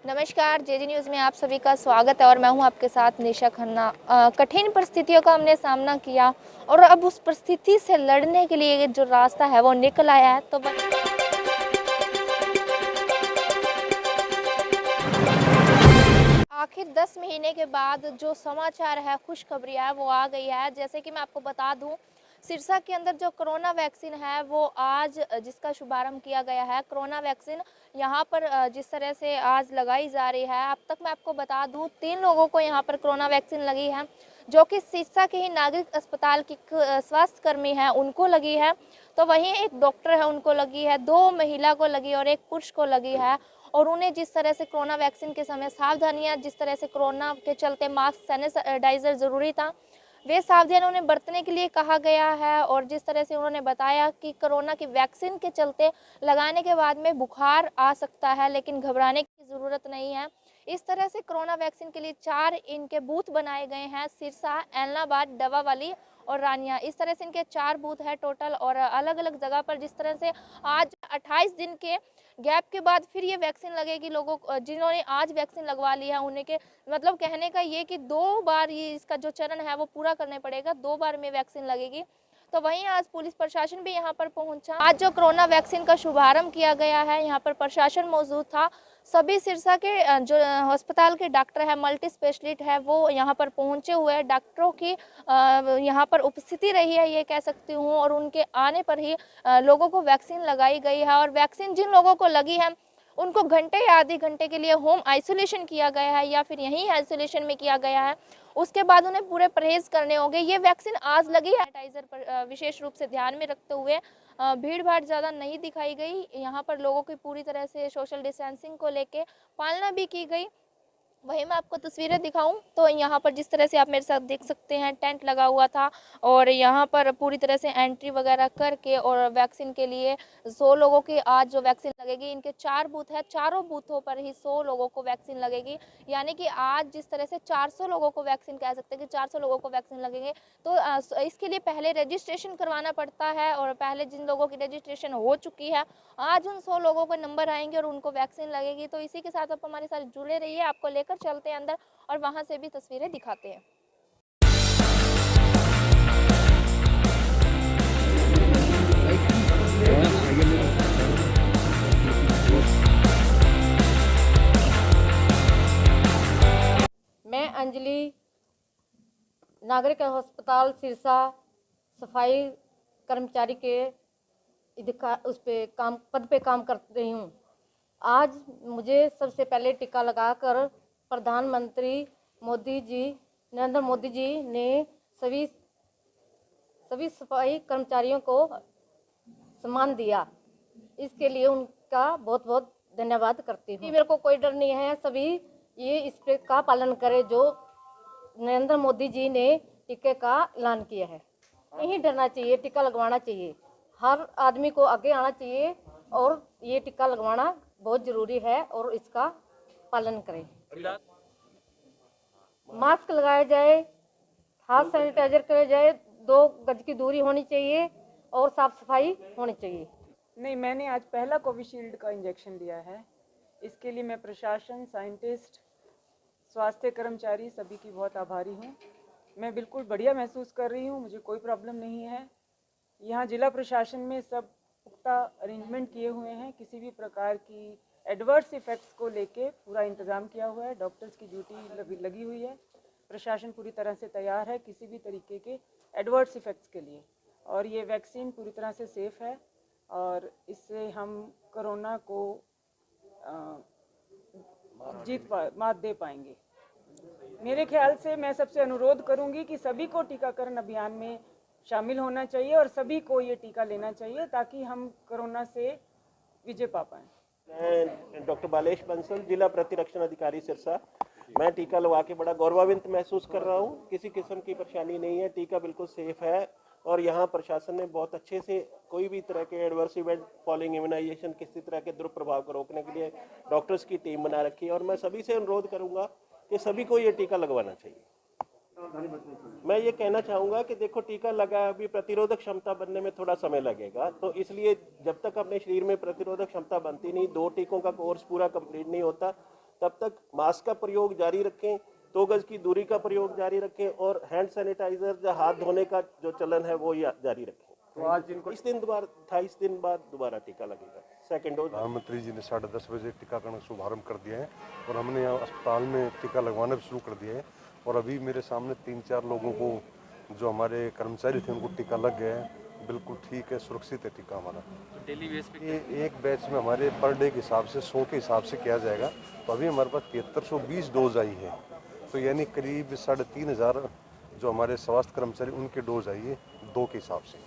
नमस्कार, जेजी न्यूज़ में आप सभी का स्वागत है और मैं हूं आपके साथ निशा खन्ना। कठिन परिस्थितियों का हमने सामना किया और अब उस परिस्थिति से लड़ने के लिए जो रास्ता है वो निकल आया है। तो आखिर 10 महीने के बाद जो समाचार है, खुशखबरी है वो आ गई है। जैसे कि मैं आपको बता दूं, सिरसा के अंदर जो कोरोना वैक्सीन है वो आज जिसका शुभारंभ किया गया है। कोरोना वैक्सीन यहाँ पर जिस तरह से आज लगाई जा रही है, अब तक मैं आपको बता दूं 3 लोगों को यहाँ पर कोरोना वैक्सीन लगी है, जो कि सिरसा के ही नागरिक अस्पताल की स्वास्थ्य कर्मी है उनको लगी है। तो वहीं एक डॉक्टर है उनको लगी है, 2 महिला को लगी और एक पुरुष को लगी है। और उन्हें जिस तरह से कोरोना वैक्सीन के समय सावधानियां, जिस तरह से कोरोना के चलते मास्क, सैनिटाइजर जरूरी था, वे सावधानियां उन्हें बरतने के लिए कहा गया है। और जिस तरह से उन्होंने बताया कि कोरोना की वैक्सीन के चलते लगाने के बाद में बुखार आ सकता है, लेकिन घबराने की ज़रूरत नहीं है। इस तरह से कोरोना वैक्सीन के लिए 4 इनके बूथ बनाए गए हैं, सिरसा, ऐलनाबाद, डबावाली और रानिया। इस तरह से इनके 4 बूथ है टोटल और अलग अलग जगह पर। जिस तरह से आज 28 दिन के गैप के बाद फिर ये वैक्सीन लगेगी लोगों को, जिन्होंने आज वैक्सीन लगवा ली है उन्हें के मतलब कहने का ये कि 2 बार ये इसका जो चरण है वो पूरा करने पड़ेगा, 2 बार में वैक्सीन लगेगी। तो वहीं आज पुलिस प्रशासन भी यहाँ पर पहुंचा। आज जो कोरोना वैक्सीन का शुभारंभ किया गया है, यहाँ पर प्रशासन मौजूद था। सभी सिरसा के जो अस्पताल के डॉक्टर है, मल्टी स्पेशलिस्ट है, वो यहाँ पर पहुंचे हुए हैं। डॉक्टरों की यहाँ पर उपस्थिति रही है ये कह सकती हूँ, और उनके आने पर ही लोगों को वैक्सीन लगाई गई है। और वैक्सीन जिन लोगों को लगी है उनको घंटे या आधे घंटे के लिए होम आइसोलेशन किया गया है या फिर यहीं आइसोलेशन में किया गया है। उसके बाद उन्हें पूरे परहेज करने होंगे। ये वैक्सीन आज लगी है। सैनिटाइजर पर विशेष रूप से ध्यान में रखते हुए भीड़ भाड़ ज़्यादा नहीं दिखाई गई। यहाँ पर लोगों की पूरी तरह से सोशल डिस्टेंसिंग को लेके पालना भी की गई। वहीं मैं आपको तस्वीरें दिखाऊं तो यहाँ पर जिस तरह से आप मेरे साथ देख सकते हैं, टेंट लगा हुआ था और यहाँ पर पूरी तरह से एंट्री वगैरह करके और वैक्सीन के लिए 100 लोगों की आज जो वैक्सीन लगेगी, इनके 4 बूथ है, चारों बूथों पर ही 100 लोगों को वैक्सीन लगेगी। यानी कि आज जिस तरह से 400 लोगों को वैक्सीन कह सकते हैं कि 400 लोगों को वैक्सीन लगेंगे। तो इसके लिए पहले रजिस्ट्रेशन करवाना पड़ता है और पहले जिन लोगों की रजिस्ट्रेशन हो चुकी है, आज उन 100 लोगों को नंबर आएंगे और उनको वैक्सीन लगेगी। तो इसी के साथ आप हमारे साथ जुड़े रहिए, आपको लेकर चलते हैं अंदर और वहां से भी तस्वीरें दिखाते हैं। मैं अंजलि, नागरिक अस्पताल सिरसा सफाई कर्मचारी के उस पे पद पे काम कर रही हूँ। आज मुझे सबसे पहले टीका लगाकर प्रधानमंत्री नरेंद्र मोदी जी ने सभी सफाई कर्मचारियों को सम्मान दिया। इसके लिए उनका बहुत बहुत धन्यवाद करती हूँ। मेरे को कोई डर नहीं है, सभी ये इस पे का पालन करें जो नरेंद्र मोदी जी ने टीके का ऐलान किया है। नहीं डरना चाहिए, टीका लगवाना चाहिए। हर आदमी को आगे आना चाहिए और ये टीका लगवाना बहुत ज़रूरी है और इसका पालन करें। मास्क लगाया जाए, हाथ सैनिटाइजर किया जाए, 2 गज की दूरी होनी चाहिए और साफ सफाई होनी चाहिए। नहीं, मैंने आज पहला कोविशील्ड का इंजेक्शन लिया है। इसके लिए मैं प्रशासन, साइंटिस्ट, स्वास्थ्य कर्मचारी सभी की बहुत आभारी हूँ। मैं बिल्कुल बढ़िया महसूस कर रही हूँ, मुझे कोई प्रॉब्लम नहीं है। यहाँ जिला प्रशासन में सब पुख्ता अरेंजमेंट किए हुए हैं, किसी भी प्रकार की एडवर्स इफ़ेक्ट्स को लेके पूरा इंतज़ाम किया हुआ है। डॉक्टर्स की ड्यूटी लगी हुई है। प्रशासन पूरी तरह से तैयार है किसी भी तरीके के एडवर्स इफ़ेक्ट्स के लिए। और ये वैक्सीन पूरी तरह से सेफ़ है और इससे हम कोरोना को मात दे पाएंगे। मेरे ख्याल से मैं सबसे अनुरोध करूंगी कि सभी को टीकाकरण अभियान में शामिल होना चाहिए और सभी को ये टीका लेना चाहिए ताकि हम कोरोना से विजय पा पाएँ। मैं डॉक्टर बालेश बंसल, जिला प्रतिरक्षण अधिकारी सिरसा। मैं टीका लगवा के बड़ा गौरवान्वित महसूस कर रहा हूँ। किसी किस्म की परेशानी नहीं है, टीका बिल्कुल सेफ है और यहाँ प्रशासन ने बहुत अच्छे से कोई भी तरह के एडवर्स इवेंट फॉलोइंग इम्यूनाइजेशन, किसी तरह के दुष्प्रभाव को रोकने के लिए डॉक्टर्स की टीम बना रखी है। और मैं सभी से अनुरोध करूँगा कि सभी को ये टीका लगवाना चाहिए। मैं ये कहना चाहूँगा कि देखो, टीका लगा अभी प्रतिरोधक क्षमता बनने में थोड़ा समय लगेगा, तो इसलिए जब तक अपने शरीर में प्रतिरोधक क्षमता बनती नहीं, 2 टीकों का कोर्स पूरा कंप्लीट नहीं होता, तब तक मास्क का प्रयोग जारी रखें, 2 गज की दूरी का प्रयोग जारी रखें और हैंड सैनिटाइजर या हाथ धोने का जो चलन है वो जारी रखें। तो आज जिनको 28 दिन बाद दोबारा टीका लगेगा, सेकेंड डोज। प्रधानमंत्री जी ने 10:30 बजे टीकाकरण का शुभारंभ कर दिया है और हमने यहाँ अस्पताल में टीका लगवाना भी शुरू कर दिया है और अभी मेरे सामने 3-4 लोगों को जो हमारे कर्मचारी थे उनको टीका लग गया है। बिल्कुल ठीक है, सुरक्षित है टीका हमारा। तो डेली बेस पे ये एक बैच में हमारे पर डे के हिसाब से 100 के हिसाब से किया जाएगा। तो अभी हमारे पास 7320 डोज आई है, तो यानी करीब 3500 जो हमारे स्वास्थ्य कर्मचारी उनके डोज आई है 2 के हिसाब से।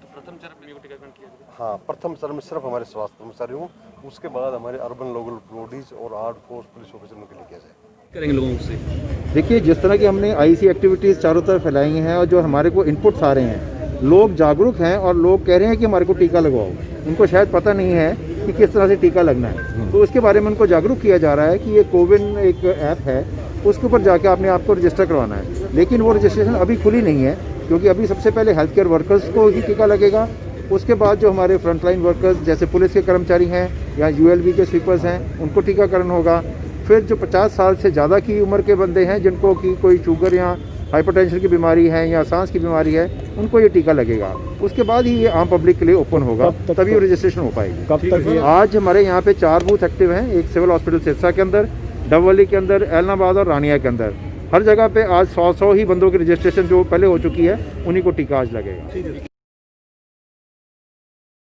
तो प्रथम चरण में टीकाकरण किया गया। हाँ, प्रथम चरण में सिर्फ हमारे स्वास्थ्य कर्मचारी हूँ, उसके बाद हमारे अर्बन लोकल बॉडीज और आर्ड फोर्स पुलिस ऑफिसरों के लिए किया जाएगा। करेंगे लोगों से। देखिए, जिस तरह की हमने आईसी एक्टिविटीज़ चारों तरफ फैलाई हैं और जो हमारे को इनपुट्स आ रहे हैं, लोग जागरूक हैं और लोग कह रहे हैं कि हमारे को टीका लगवाओ। उनको शायद पता नहीं है कि किस तरह से टीका लगना है, तो उसके बारे में उनको जागरूक किया जा रहा है कि ये कोविन एक ऐप है, उसके ऊपर जाके अपने आप को रजिस्टर करवाना है। लेकिन वो रजिस्ट्रेशन अभी खुली नहीं है, क्योंकि अभी सबसे पहले हेल्थ केयर वर्कर्स को ही टीका लगेगा। उसके बाद जो हमारे फ्रंटलाइन वर्कर्स जैसे पुलिस के कर्मचारी हैं या यूएलबी के स्वीपर्स हैं, उनको टीकाकरण होगा। फिर जो 50 साल से ज़्यादा की उम्र के बंदे हैं, जिनको कि कोई शुगर या हाइपरटेंशन की बीमारी है या सांस की बीमारी है, उनको ये टीका लगेगा। उसके बाद ही ये आम पब्लिक के लिए ओपन होगा, तभी रजिस्ट्रेशन हो पाएगी। कब तक? आज हमारे यहाँ पे 4 बूथ एक्टिव हैं, एक सिविल हॉस्पिटल सिरसा के अंदर, डबवली के अंदर, एलनाबाद और रानिया के अंदर। हर जगह पे आज 100 ही बंदों की रजिस्ट्रेशन जो पहले हो चुकी है, उन्हीं को टीका आज लगेगा।